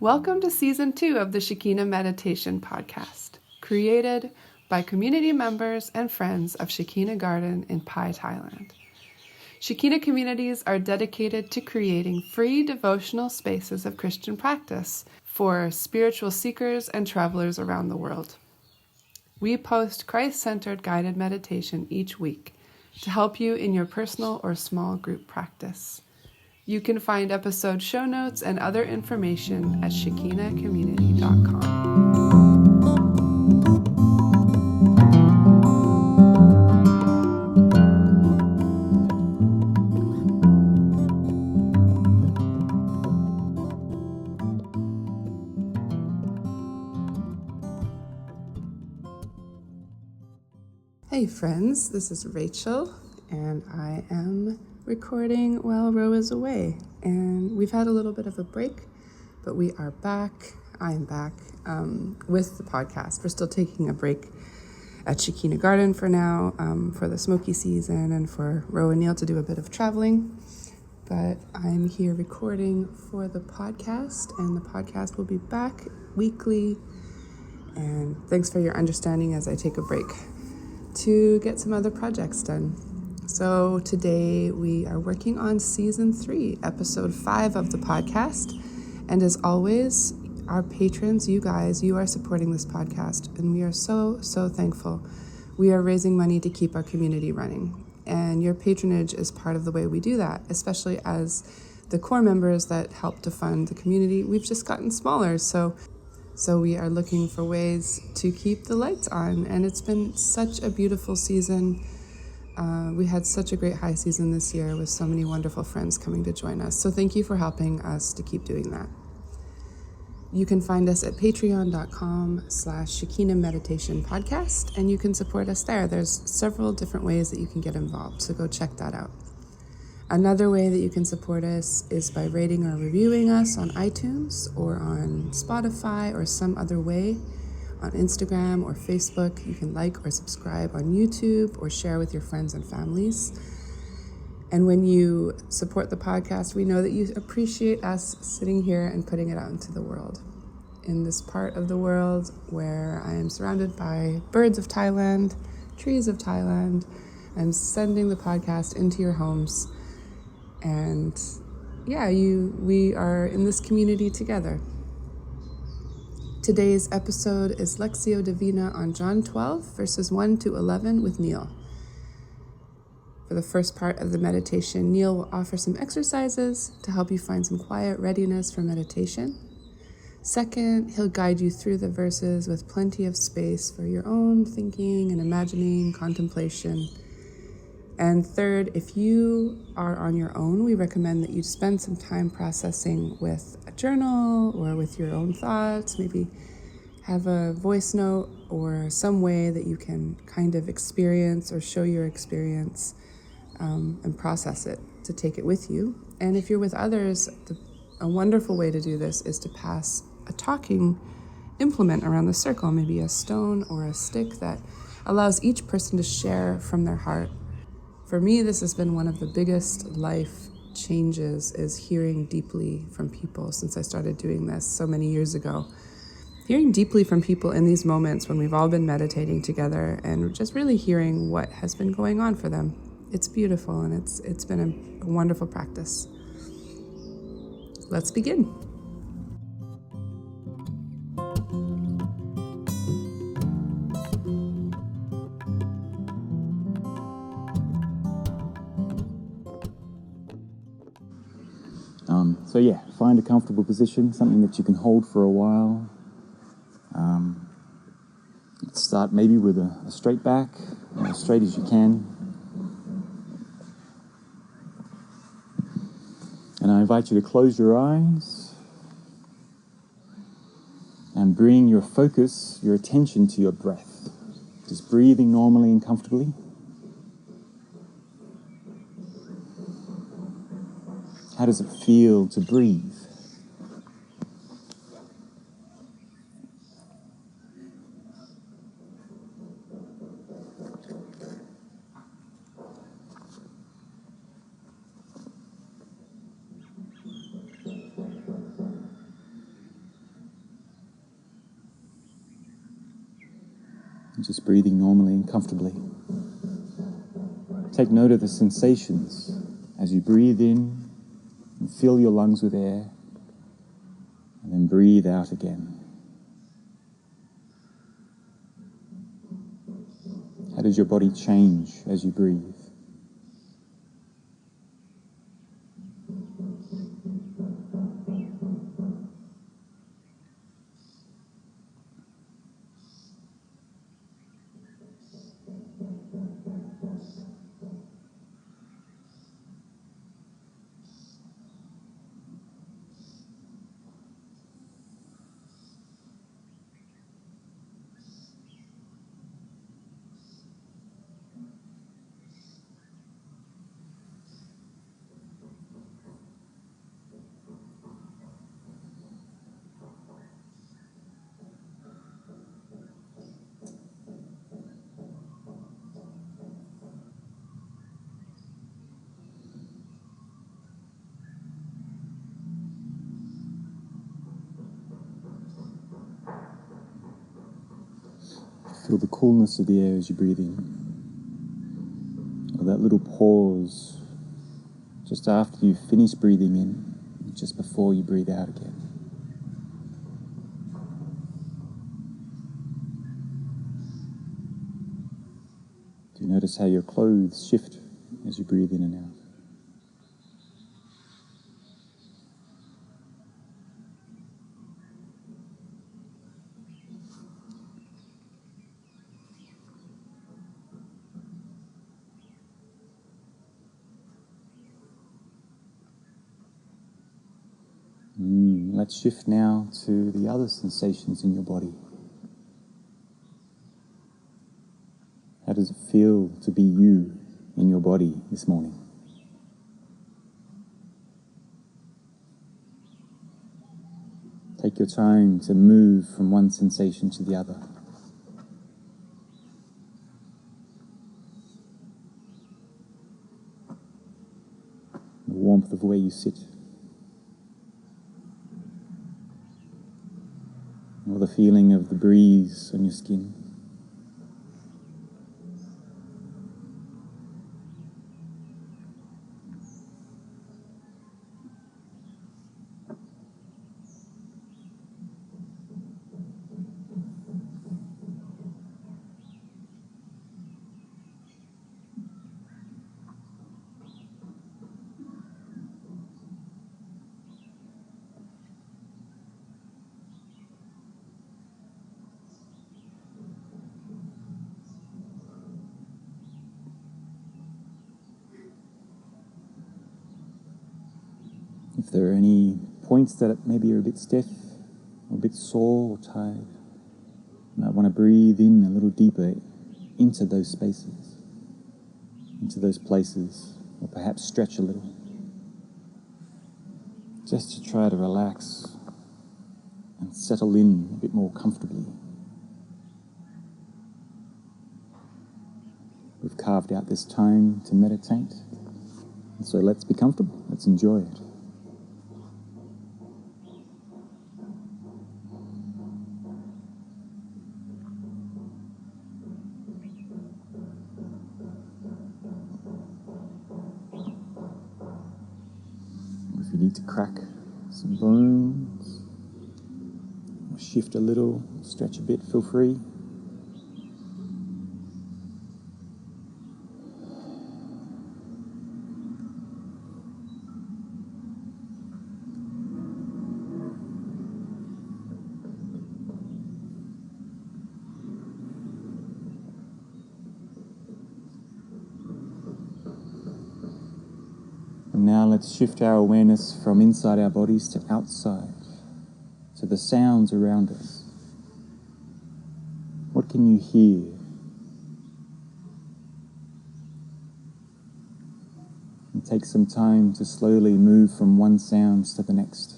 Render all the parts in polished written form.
Welcome to Season 2 of the Shekina Meditation Podcast, created by community members and friends of Shekina Garden in Pai, Thailand. Shekina communities are dedicated to creating free devotional spaces of Christian practice for spiritual seekers and travelers around the world. We post Christ-centered guided meditation each week to help you in your personal or small group practice. You can find episode show notes and other information at shekinacommunity.com. Hey friends, this is Rachel, and I am recording while Ro is away. And we've had a little bit of a break, but we are back. I am back with the podcast. We're still taking a break at Shekina Garden for now, for the smoky season and for Ro and Neil to do a bit of traveling. But I'm here recording for the podcast, and the podcast will be back weekly. And thanks for your understanding as I take a break to get some other projects done. So today we are working on Season 3, Episode 5 of the podcast. And as always, our patrons, you guys, you are supporting this podcast, and we are so thankful. We are raising money to keep our community running, and your patronage is part of the way we do that, especially as the core members that help to fund the community. We've just gotten smaller, so we are looking for ways to keep the lights on, and it's been such a beautiful season. We had such a great high season this year with so many wonderful friends coming to join us. So thank you for helping us to keep doing that. You can find us at patreon.com/Shekina Meditation Podcast, and you can support us there. There's several different ways that you can get involved, so go check that out. Another way that you can support us is by rating or reviewing us on iTunes or on Spotify or some other way. On Instagram or Facebook, you can like or subscribe on YouTube or share with your friends and families. And when you support the podcast, we know that you appreciate us sitting here and putting it out into the world. In this part of the world where I am surrounded by birds of Thailand, trees of Thailand, I'm sending the podcast into your homes. And we are in this community together. Today's episode is Lectio Divina on John 12, verses 1 to 11 with Neil. For the first part of the meditation, Neil will offer some exercises to help you find some quiet readiness for meditation. Second, he'll guide you through the verses with plenty of space for your own thinking and imagining, contemplation. And third, if you are on your own, we recommend that you spend some time processing with a journal or with your own thoughts. Maybe have a voice note or some way that you can kind of experience or show your experience and process it, to take it with you. And if you're with others, a wonderful way to do this is to pass a talking implement around the circle, maybe a stone or a stick that allows each person to share from their heart. For me, this has been one of the biggest life changes, is hearing deeply from people since I started doing this so many years ago. Hearing deeply from people in these moments when we've all been meditating together and just really hearing what has been going on for them. It's beautiful, and it's been a wonderful practice. Let's begin. Find a comfortable position, something that you can hold for a while. Let's start maybe with a straight back, as straight as you can. And I invite you to close your eyes and bring your focus, your attention to your breath. Just breathing normally and comfortably. How does it feel to breathe? Just breathing normally and comfortably. Take note of the sensations as you breathe in and fill your lungs with air, and then breathe out again. How does your body change as you breathe? Feel the coolness of the air as you breathe in, or that little pause just after you finish breathing in, just before you breathe out again. Do you notice how your clothes shift as you breathe in and out? Let's shift now to the other sensations in your body. How does it feel to be you in your body this morning? Take your time to move from one sensation to the other. The warmth of where you sit, or the feeling of the breeze on your skin. If there are any points that maybe are a bit stiff, or a bit sore or tired, you might want to breathe in a little deeper into those spaces, into those places, or perhaps stretch a little, just to try to relax and settle in a bit more comfortably. We've carved out this time to meditate, and so let's be comfortable, let's enjoy it. If you need to crack some bones, or shift a little, stretch a bit, feel free. And now let's shift our awareness from inside our bodies to outside, to the sounds around us. What can you hear? And take some time to slowly move from one sound to the next.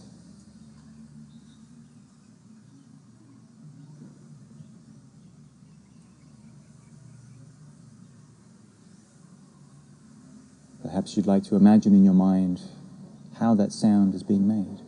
Perhaps you'd like to imagine in your mind how that sound is being made.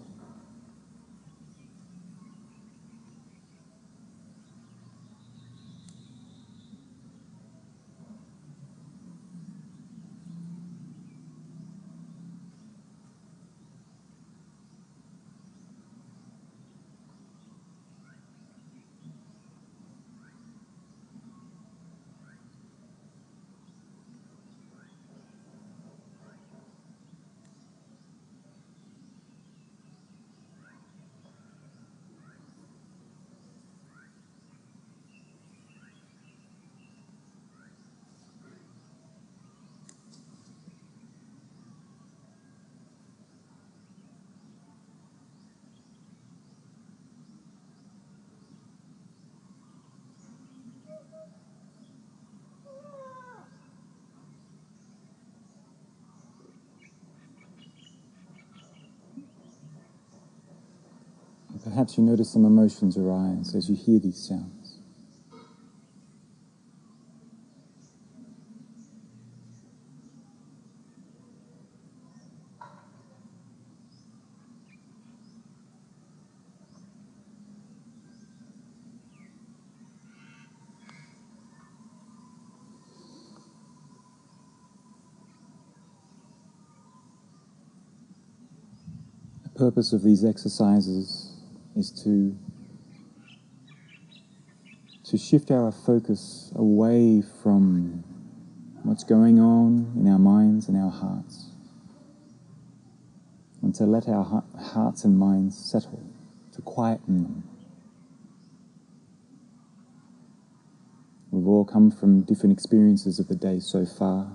Perhaps you notice some emotions arise as you hear these sounds. The purpose of these exercises is to shift our focus away from what's going on in our minds and our hearts, and to let our hearts and minds settle, to quieten them. We've all come from different experiences of the day so far,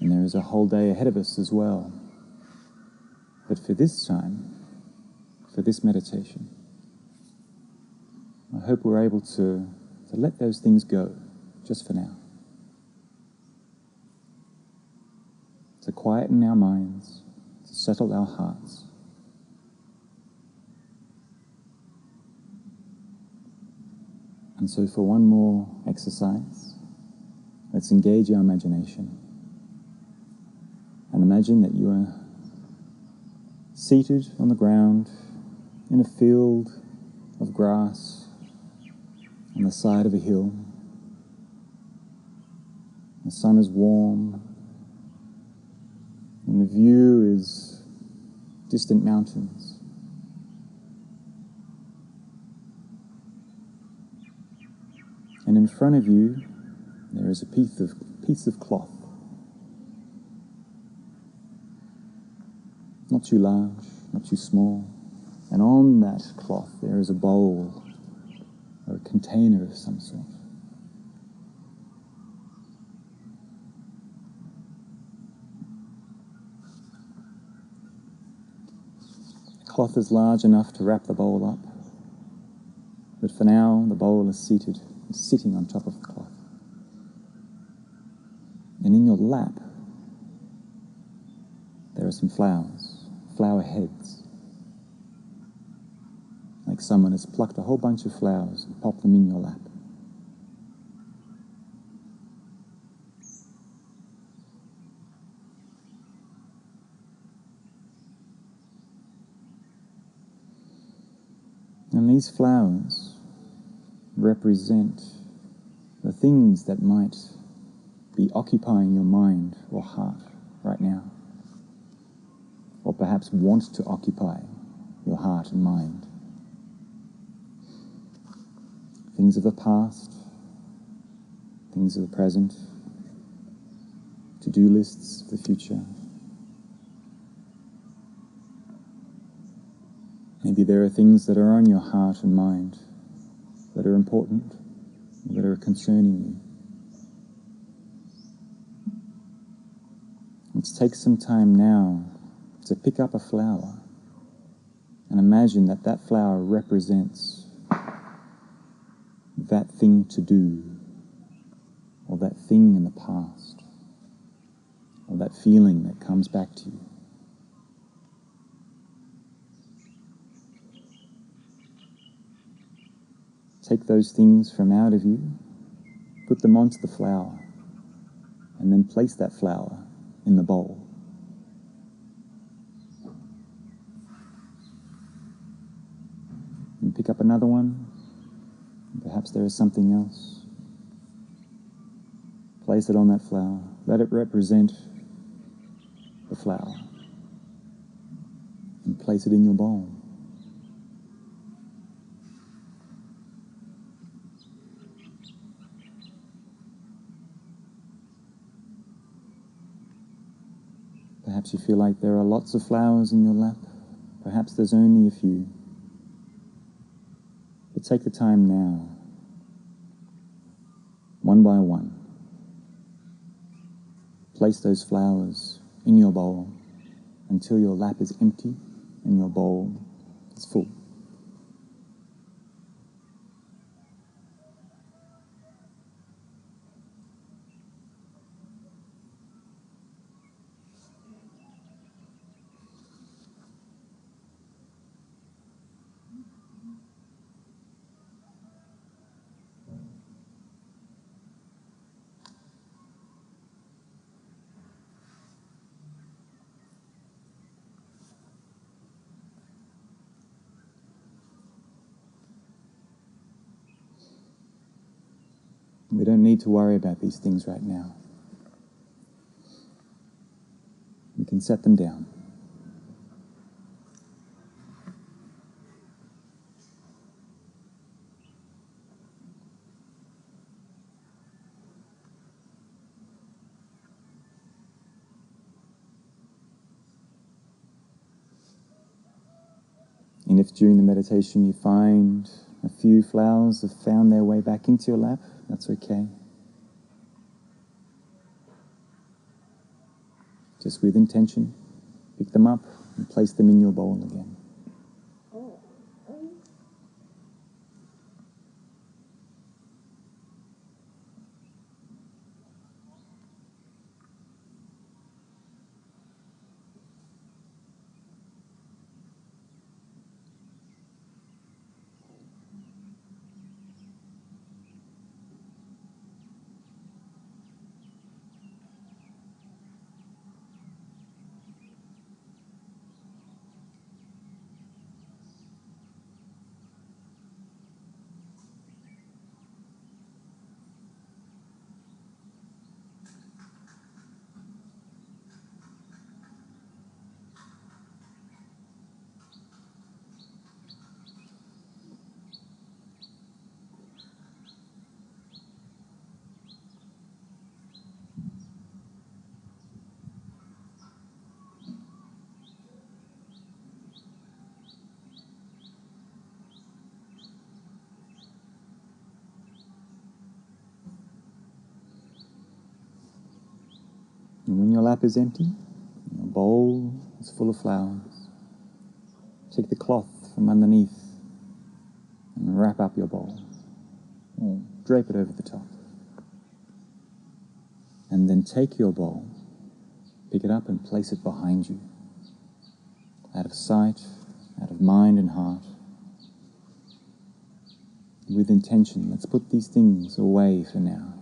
and there is a whole day ahead of us as well. But for this time, for this meditation, I hope we're able to let those things go, just for now. To quieten our minds, to settle our hearts. And so for one more exercise, let's engage our imagination. And imagine that you are seated on the ground in a field of grass on the side of a hill. The sun is warm, and the view is distant mountains. And in front of you, there is a piece of cloth. Not too large, not too small. And on that cloth, there is a bowl or a container of some sort. The cloth is large enough to wrap the bowl up, but for now the bowl is sitting on top of the cloth. And in your lap, there are some flowers, flower heads. Like someone has plucked a whole bunch of flowers and popped them in your lap. And these flowers represent the things that might be occupying your mind or heart right now, or perhaps want to occupy your heart and mind. Things of the past, things of the present, to-do lists of the future. Maybe there are things that are on your heart and mind that are important, that are concerning you. Let's take some time now to pick up a flower and imagine that that flower represents that thing to do, or that thing in the past, or that feeling that comes back to you. Take those things from out of you, put them onto the flower, and then place that flower in the bowl. And pick up another one. Perhaps there is something else. Place it on that flower. Let it represent the flower. And place it in your bowl. Perhaps you feel like there are lots of flowers in your lap. Perhaps there's only a few. But take the time now, one by one. Place those flowers in your bowl until your lap is empty and your bowl is full. We don't need to worry about these things right now. We can set them down. And if during the meditation you find a few flowers have found their way back into your lap, that's okay. Just with intention, pick them up and place them in your bowl again. And when your lap is empty, your bowl is full of flowers, take the cloth from underneath and wrap up your bowl, or drape it over the top. And then take your bowl, pick it up and place it behind you, out of sight, out of mind and heart. With intention, let's put these things away for now.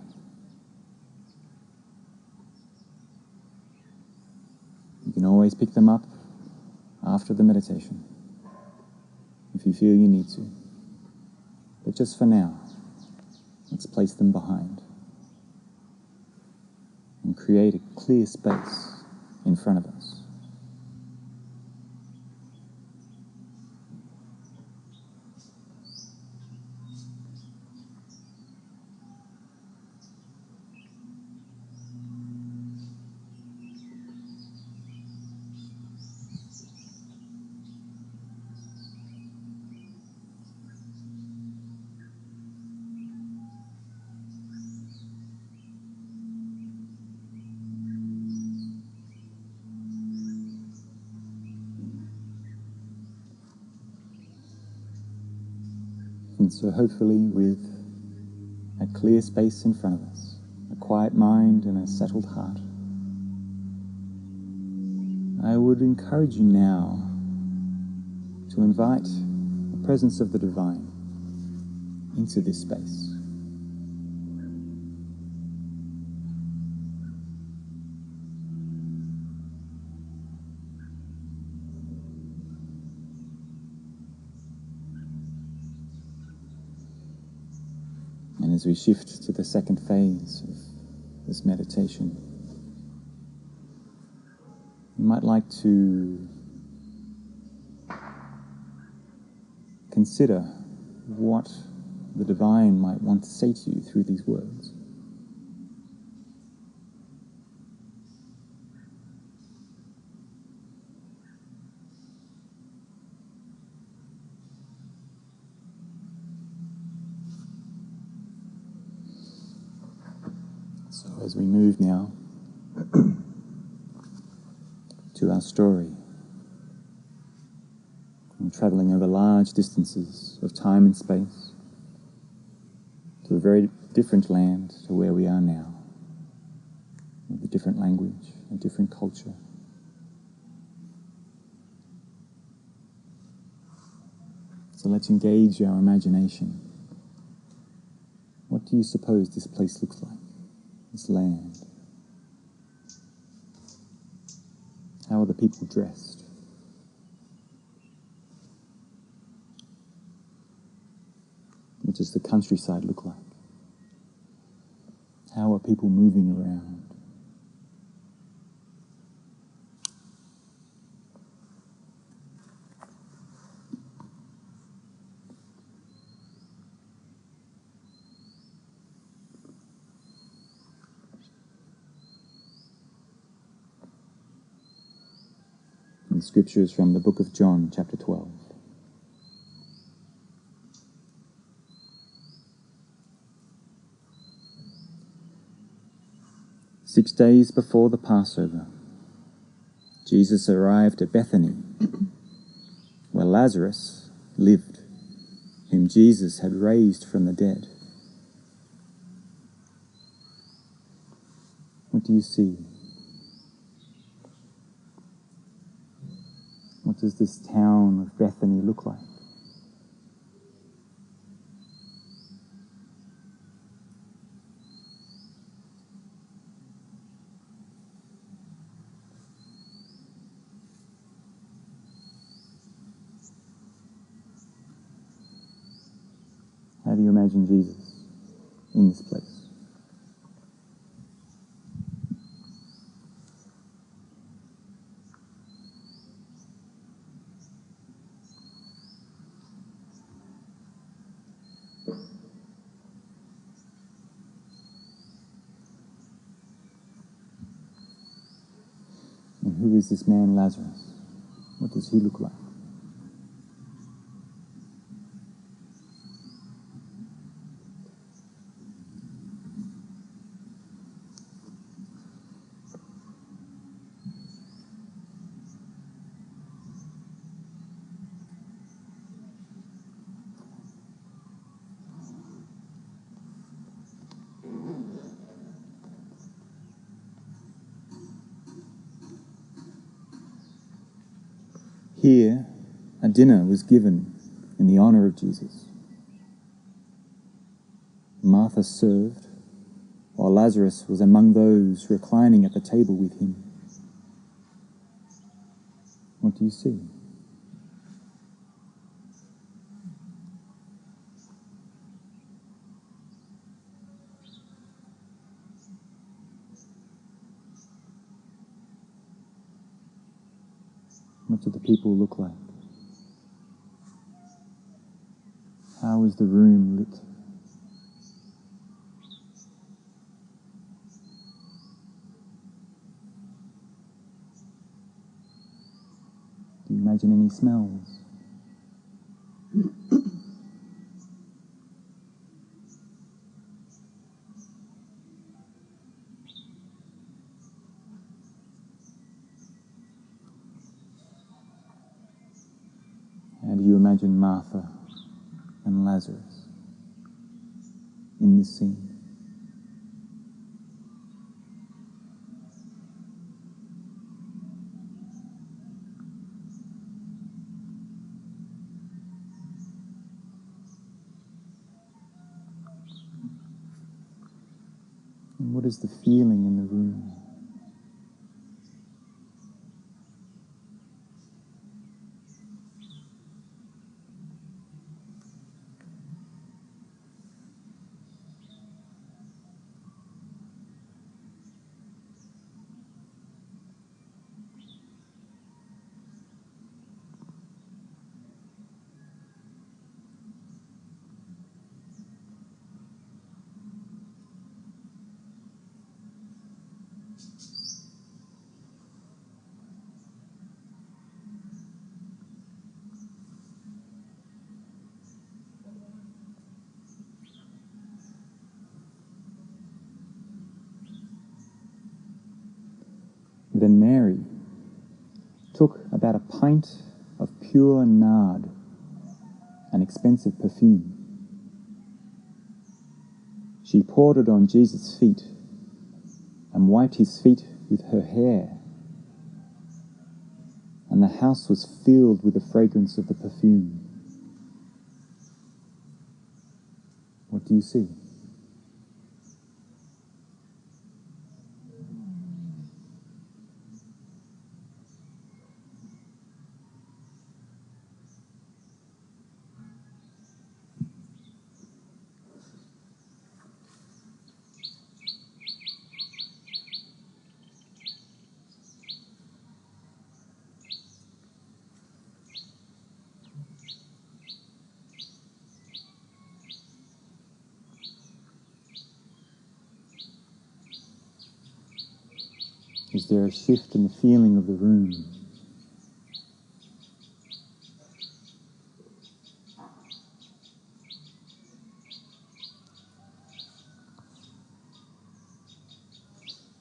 You can always pick them up after the meditation, if you feel you need to. But just for now, let's place them behind and create a clear space in front of us. And so hopefully with a clear space in front of us, a quiet mind and a settled heart, I would encourage you now to invite the presence of the divine into this space. And as we shift to the second phase of this meditation, you might like to consider what the divine might want to say to you through these words. So as we move now to our story, we're traveling over large distances of time and space to a very different land to where we are now, with a different language, a different culture. So let's engage our imagination. What do you suppose this place looks like, this land? How are the people dressed? What does the countryside look like? people moving around. And scriptures from the book of John, chapter 12. "6 days before the Passover, Jesus arrived at Bethany, where Lazarus lived, whom Jesus had raised from the dead." What do you see? What does this town of Bethany look like? How do you imagine Jesus in this place? And who is this man Lazarus? What does he look like? Here, a dinner was given in the honor of Jesus. Martha served, while Lazarus was among those reclining at the table with him. What do you see? What do the people look like? How is the room lit? Do you imagine any smells? How do you imagine Martha and Lazarus in this scene? And what is the feeling in the room? Then Mary took about a pint of pure nard, an expensive perfume. She poured it on Jesus' feet and wiped his feet with her hair, and the house was filled with the fragrance of the perfume. What do you see? there a shift in the feeling of the room?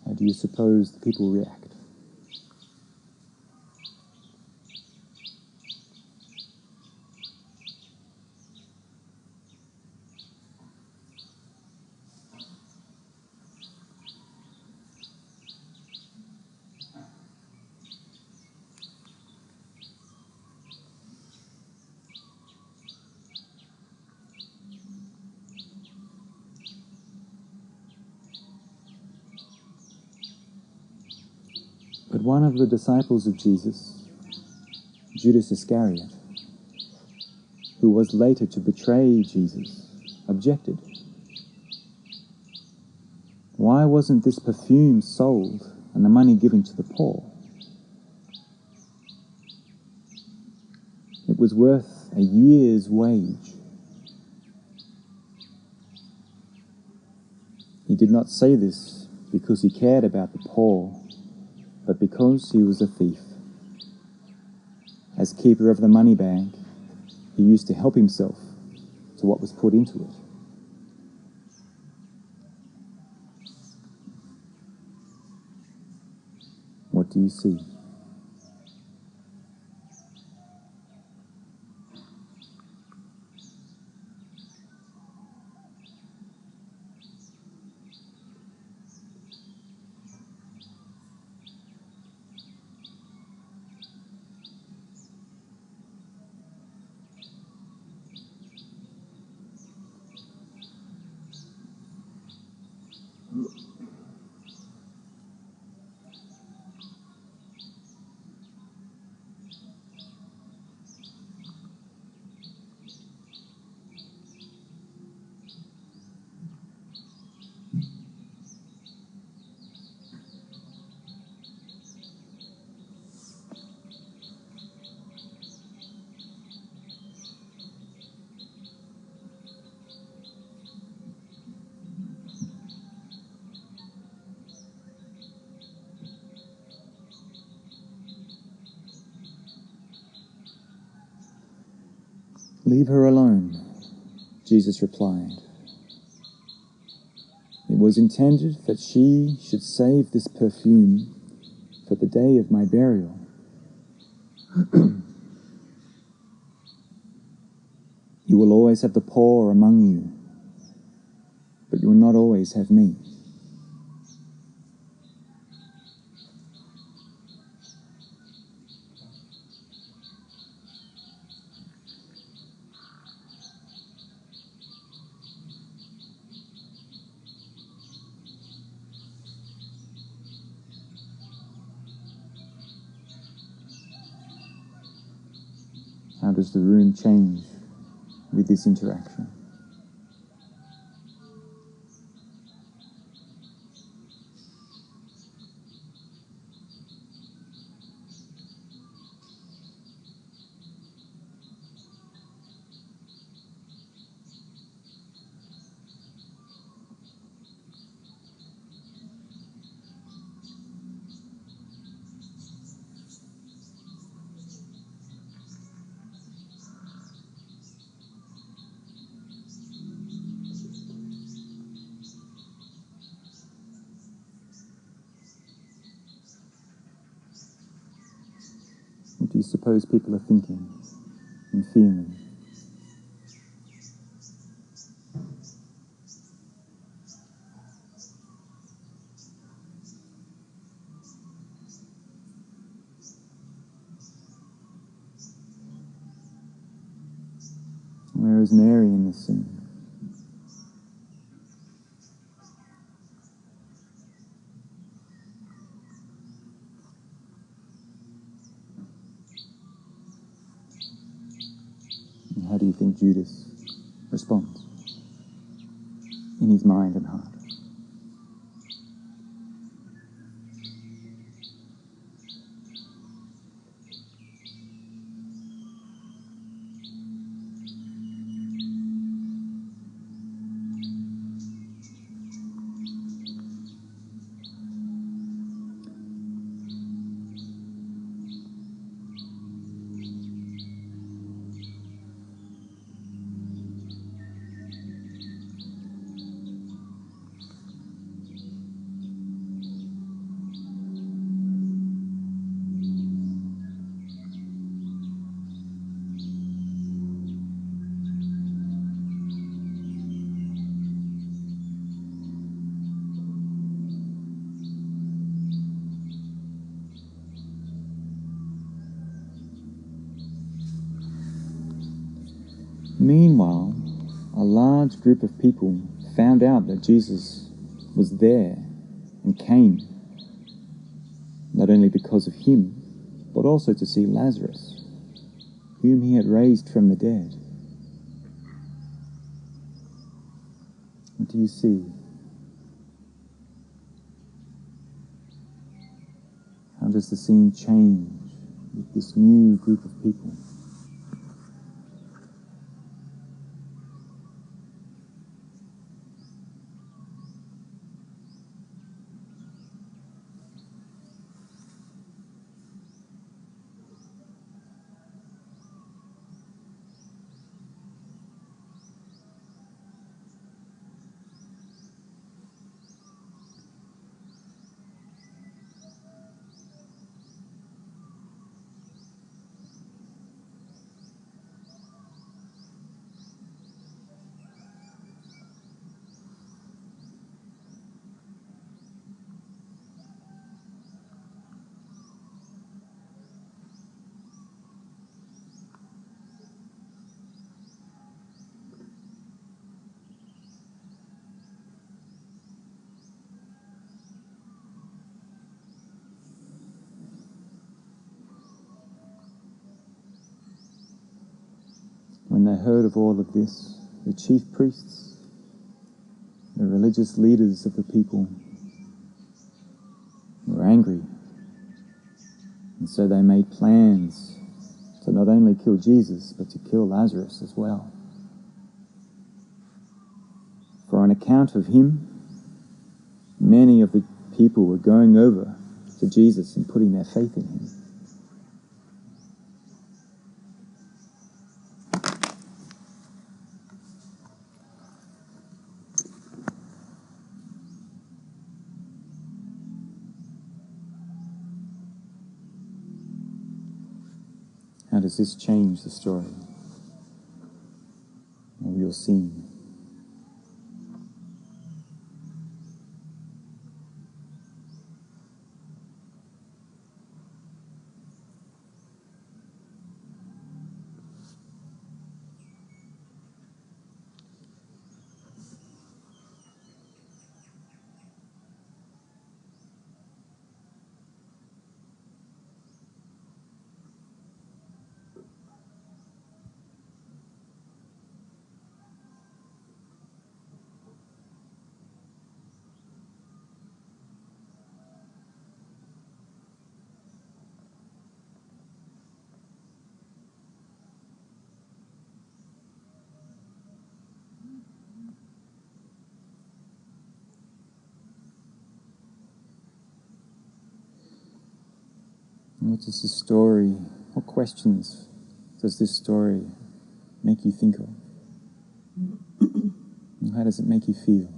How do you suppose the people react? But one of the disciples of Jesus, Judas Iscariot, who was later to betray Jesus, objected. Why wasn't this perfume sold and the money given to the poor? It was worth a year's wage. He did not say this because he cared about the poor, but because he was a thief. As keeper of the money bag, he used to help himself to what was put into it. What do you see? Leave her alone, Jesus replied. It was intended that she should save this perfume for the day of my burial. You will always have the poor among you, but you will not always have me. How does the room change with this interaction? What do you suppose people are thinking and feeling? Where is Mary in this scene? And how do you think Judas responds in his mind and heart? Meanwhile, a large group of people found out that Jesus was there and came, not only because of him, but also to see Lazarus, whom he had raised from the dead. What do you see? How does the scene change with this new group of people? When they heard of all of this, the chief priests, the religious leaders of the people, were angry. And so they made plans to not only kill Jesus, but to kill Lazarus as well. For on account of him, many of the people were going over to Jesus and putting their faith in him. How does this change the story of your scene? What does this story, what questions does this story make you think of? And how does it make you feel?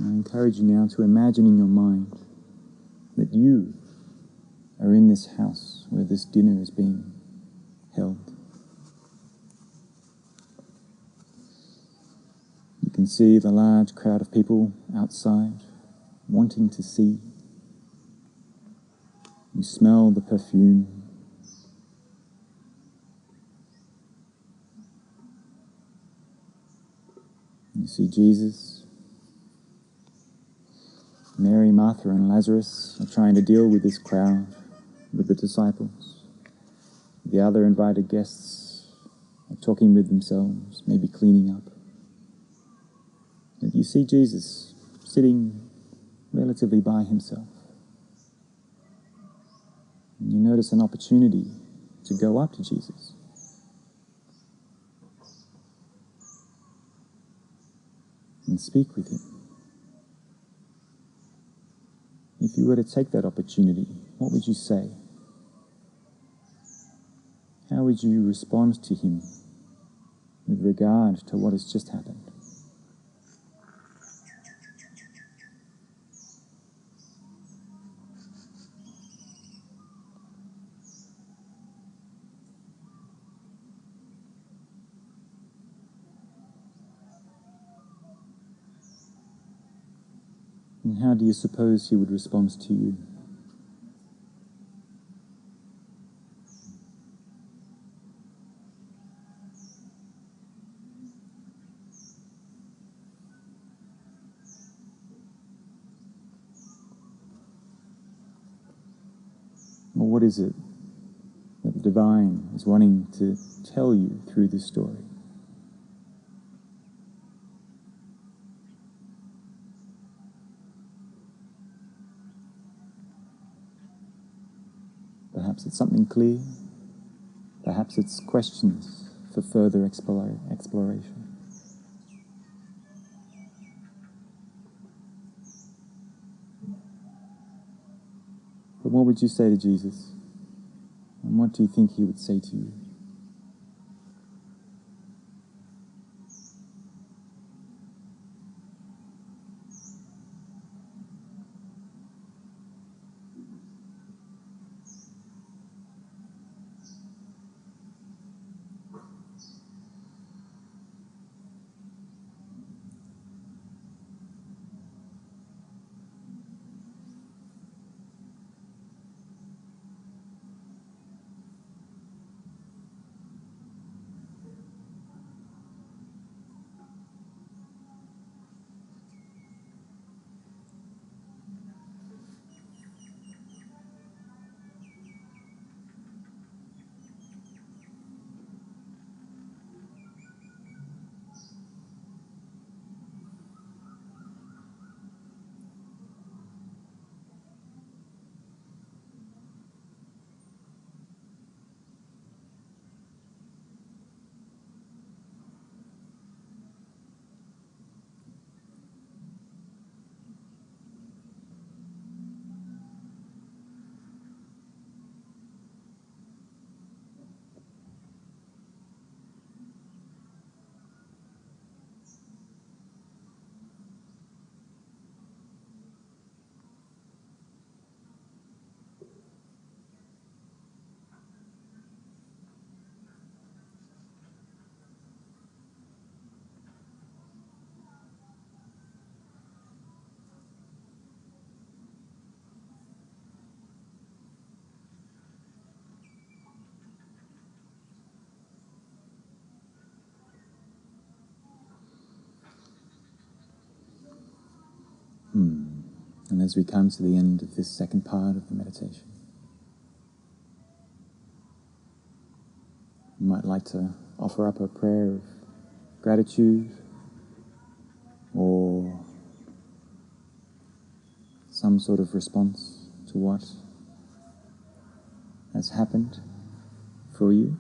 I encourage you now to imagine in your mind that you are in this house where this dinner is being held. You can see the large crowd of people outside wanting to see. You smell the perfume. You see Jesus. Mary, Martha, and Lazarus are trying to deal with this crowd, with the disciples. The other invited guests are talking with themselves, maybe cleaning up. And you see Jesus sitting relatively by himself. And you notice an opportunity to go up to Jesus. And speak with him. If you were to take that opportunity, what would you say? How would you respond to him with regard to what has just happened? And how do you suppose he would respond to you? Or what is it that the divine is wanting to tell you through this story? Perhaps it's something clear. Perhaps it's questions for further exploration. But what would you say to Jesus? And what do you think he would say to you? And as we come to the end of this second part of the meditation, you might like to offer up a prayer of gratitude or some sort of response to what has happened for you.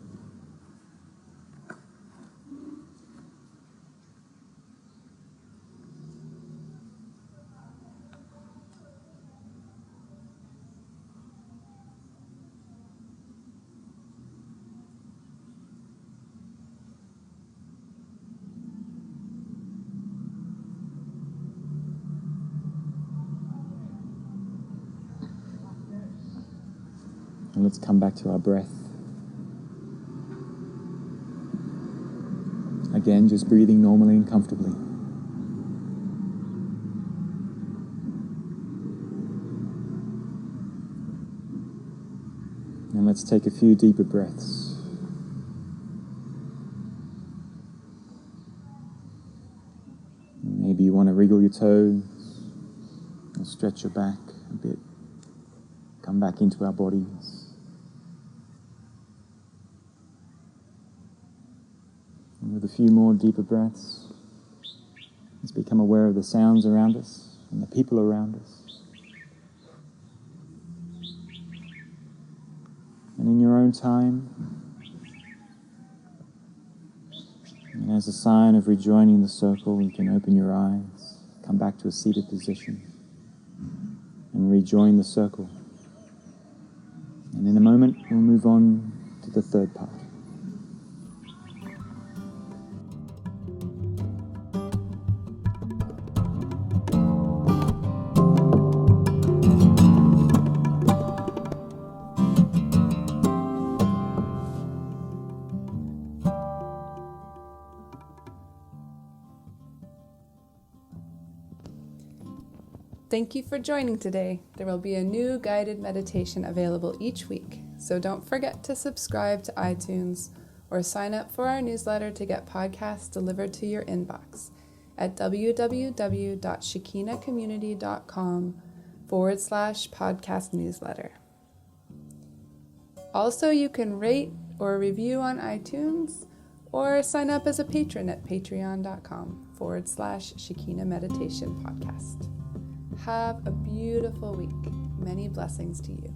And let's come back to our breath. Again, just breathing normally and comfortably. And let's take a few deeper breaths. Maybe you want to wriggle your toes or stretch your back a bit. Come back into our bodies. And with a few more deeper breaths, let's become aware of the sounds around us and the people around us. And in your own time, and as a sign of rejoining the circle, you can open your eyes, come back to a seated position, and rejoin the circle. And in a moment, we'll move on to the third part. Thank you for joining today. There will be a new guided meditation available each week, so don't forget to subscribe to iTunes or sign up for our newsletter to get podcasts delivered to your inbox at www.shekinacommunity.com/podcast newsletter. Also, you can rate or review on iTunes or sign up as a patron at patreon.com/Shekina Meditation Podcast. Have a beautiful week. Many blessings to you.